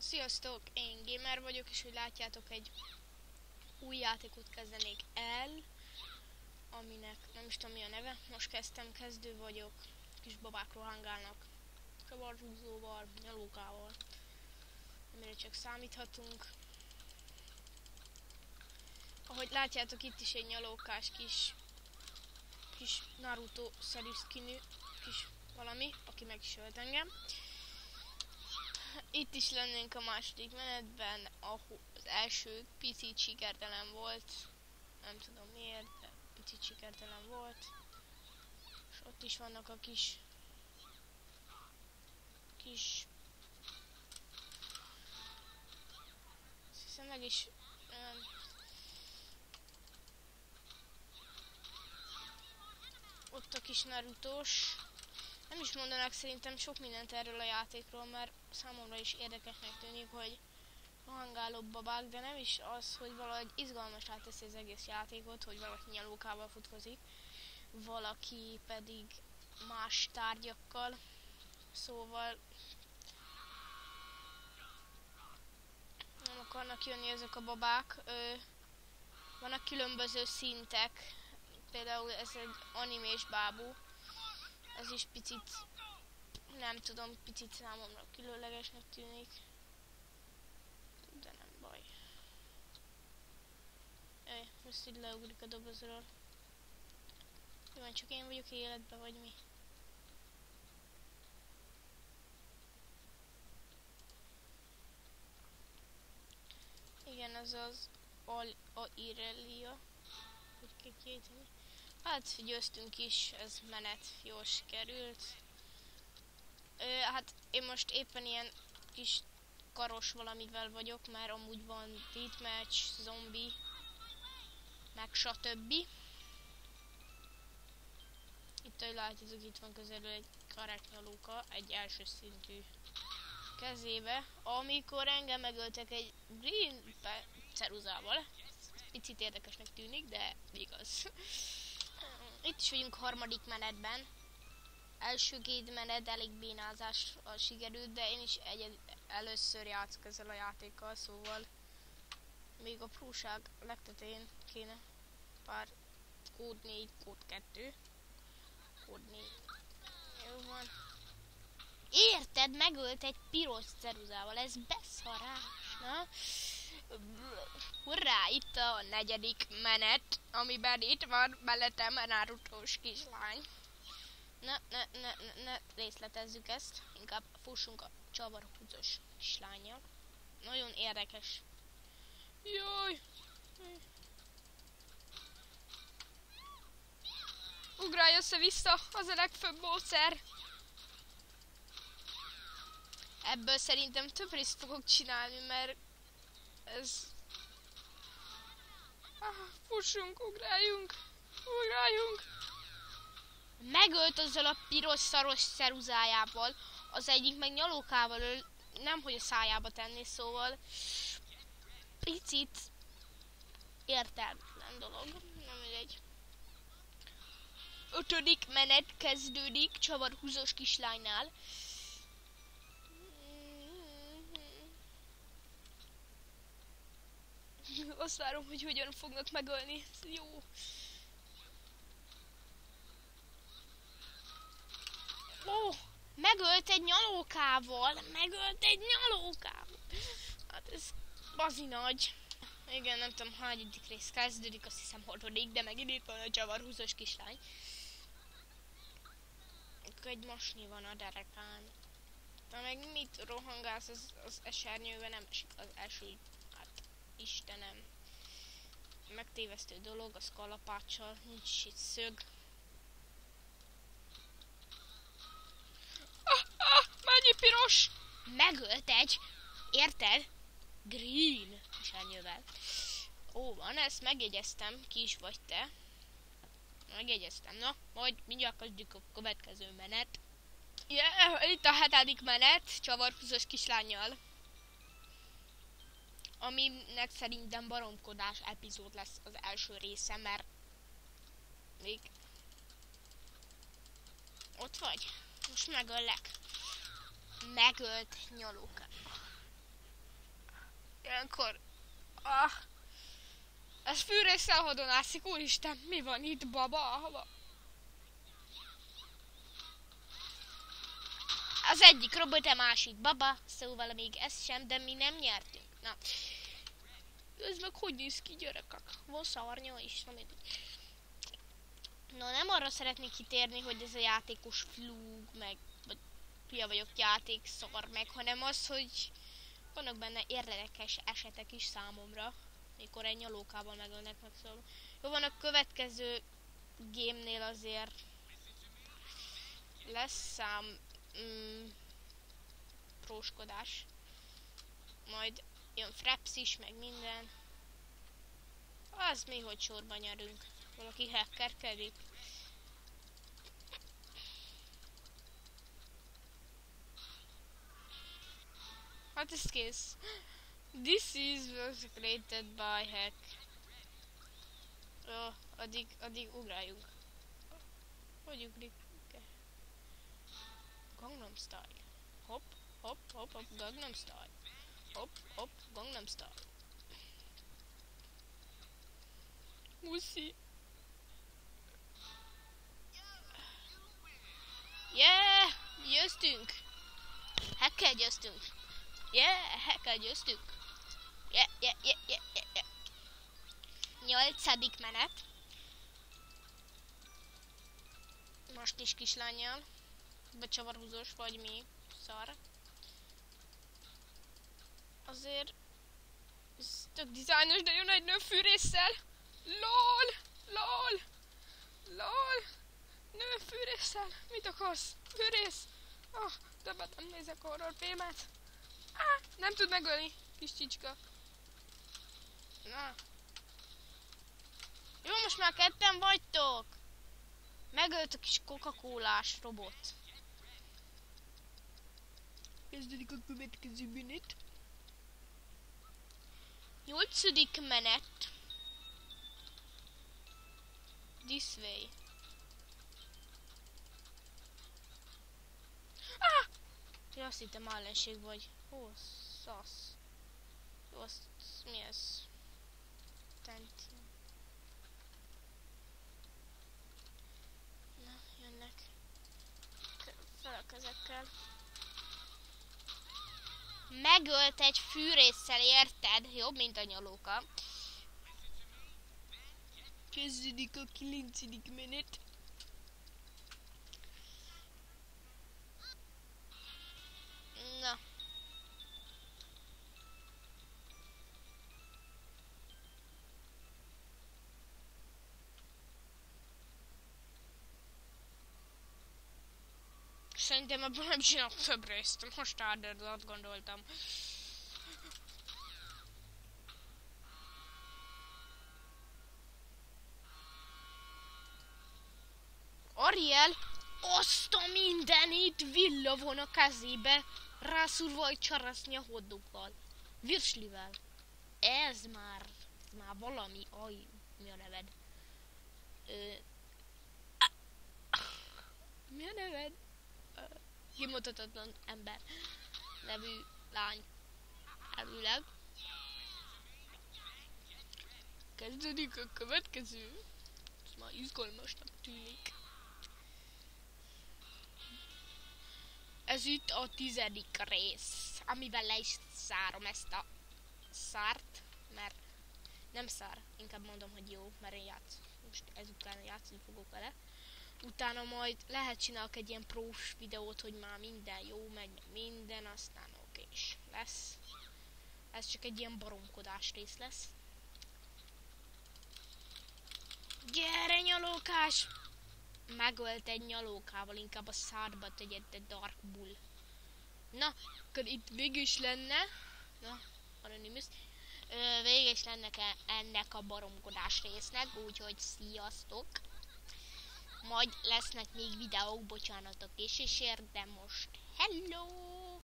Sziasztok, én Gamer vagyok, és hogy látjátok, egy új játékot kezdenék el, aminek nem is tudom mi a neve. Most kezdtem, kezdő vagyok, kis babák rohangálnak, csavarhúzóval, nyalókával, amire csak számíthatunk. Ahogy látjátok, itt is egy nyalókás kis Naruto-szerű skinű kis valami, aki meg is ölt engem. Itt is lennénk a második menetben, ahol az első picit sikertelen volt. Nem tudom miért, de picit sikertelen volt. És ott is vannak a kis azt hiszem meg is ott a kis Narutos. Nem is mondanak szerintem sok mindent erről a játékról, mert számomra is érdekesnek tűnik, hogy rohangáló babák, de nem is az, hogy valahogy izgalmasá teszi az egész játékot, hogy valaki nyalókával futkozik, valaki pedig más tárgyakkal, szóval nem akarnak jönni ezek a babák. Vannak különböző szintek, például ez egy animés bábú, ez is picit, nem tudom, picit számomra különlegesnek tűnik, de nem baj. Most így leugrik a dobozról. Jó, van, csak én vagyok életben, vagy mi? Igen, ez az Irelia, hogy kell kiejteni. Hát győztünk is, ez menet, jól sikerült. Hát én most éppen ilyen kis karos valamivel vagyok, mert amúgy van deathmatch, zombi, meg stb. Itt, ahogy látjátok, itt van közelről egy karátnyalóka, egy első szintű kezébe, amikor engem megöltek egy green ceruzával. Picit érdekesnek tűnik, de igaz. Itt is vagyunk harmadik menetben. Első két menet elég bénázással sikerült, de én is először játszok ezzel a játékkal, szóval még a próság legtetején kéne pár kód 4, kód 2, kód 4. Jó van. Érted? Megölt egy piros ceruzával, ez beszarás, na? Hurrá, itt a negyedik menet, amiben itt van mellettem a Naruto-s kislány. Ne részletezzük ezt, inkább fussunk a csavarhúzós kislánnyal. Nagyon érdekes. Jaj! Ugrálj össze-vissza, az a legfőbb módszer. Ebből szerintem több részt fogok csinálni, mert ez... fussunk, ugráljunk! Megölt azzal a piros szaros ceruzájával, az egyik meg nyalókával öl, nemhogy a szájába tenni, szóval picit értelmetlen dolog, nem egy. Ötödik menet kezdődik csavarhúzós kislánynál. Azt várom, hogy hogyan fognak megölni. Jó. Ó, megölt egy nyalókával. Hát ez bazi nagy. Igen, nem tudom, hányadik rész kezdődik, azt hiszem hatodik, de megint itt van a csavarhúzós kislány. Egy masni van a derekán. De meg mit rohangálsz, az esernyővel nem esik az első. Hát, Istenem. Megtévesztő dolog, az kalapáccsal, nincs itt szög. Mennyi piros! Megölt egy, érted? Green esernyővel. Ó, van, ezt megjegyeztem, ki is vagy te. Megjegyeztem, na, majd mindjárt kezdjük a következő menet. Itt a hetedik menet, csavarhúzós kislánnyal. Aminek szerintem baromkodás epizód lesz az első része, mert még ott vagy? Most megöllek. Megölt nyalóka. ilyenkor... Ah. Ez fűrésszel hodonászik, úristen, mi van itt, baba? Az egyik robot, a másik baba, szóval még ez sem, de mi nem nyertünk. Na. Ez meg hogy néz ki, gyerekek? Van szarnya is, na mindegy. Na, nem arra szeretnék kitérni, hogy ez a játékos flúg, meg vagy hülye vagyok játék szar meg, hanem az, hogy vannak benne érdekes esetek is számomra, mikor egy nyalókával megölnek meg, szóval. Jó, van a következő game-nél azért lesz próskodás. Majd jön Fraps is, meg minden. Az mi, hogy sorban nyerünk. Valaki hackerkedik. Hát ez kész. This was created by hack. Jó, addig ugráljunk. Hogy ugrik? Gangnam Style. Hop, hop, hop, hop, Gangnam Style. Hop, hop, Gangnam Style. Muszi. Yeah, győztünk. Hackkel győztünk. Yeah, hackkel győztünk. Yeah. 8. menet. Most is kislányjal. Becsavarhúzós vagy mi? Szar. Azért... Ez tök dizájnos, de jön egy nő fűrésszel. LOL. Nő fűrésszel. Mit akarsz? Fűrész? Ah, többet nem nézek horrorfilmet. Nem tud megölni, kis csicska. Na. Jó, most már ketten vagytok. Megölt a kis Coca-Colás robot. Kezdődik a következő menet. 8. menet. This way. Ja, azt hittem ellenség vagy. Ó, szasz. Jó, azt mi ez? Tent. Na, jönnek. Fel a kezekkel. Megölt egy fűrésszel, érted? Jobb, mint a nyalóka. Kezdődik a 9. menet. Na. Szerintem ebből nem csinálok több részt. Most áldozat gondoltam. Ariel, azt a mindenit villavon a kezébe, rászúrva egy csaresznye hotdoggal. Virslivel. Ez már valami, mi a neved? Mi a neved? Kimutathatatlan ember nevű lány. Elvileg. Kezdődik a következő. Ez már izgalmasnak tűnik. Ez itt a 10. rész, amivel le is zárom ezt a szárt, mert nem szár, inkább mondom, hogy jó, mert én most ezután játszani fogok vele. Utána majd lehet csinálok egy ilyen prós videót, hogy már minden jó megy, meg minden, aztán okés lesz. Ez csak egy ilyen baromkodás rész lesz. Gyere, nyalókás! Megölt egy nyalókával, inkább a szádba tegyed, de Dark Bull. Na, akkor itt végül is lenne... Na, Anonymous. Végül is lenne ennek a baromkodás résznek, úgyhogy sziasztok! Majd lesznek még videók, bocsánatok késésért, de most hello!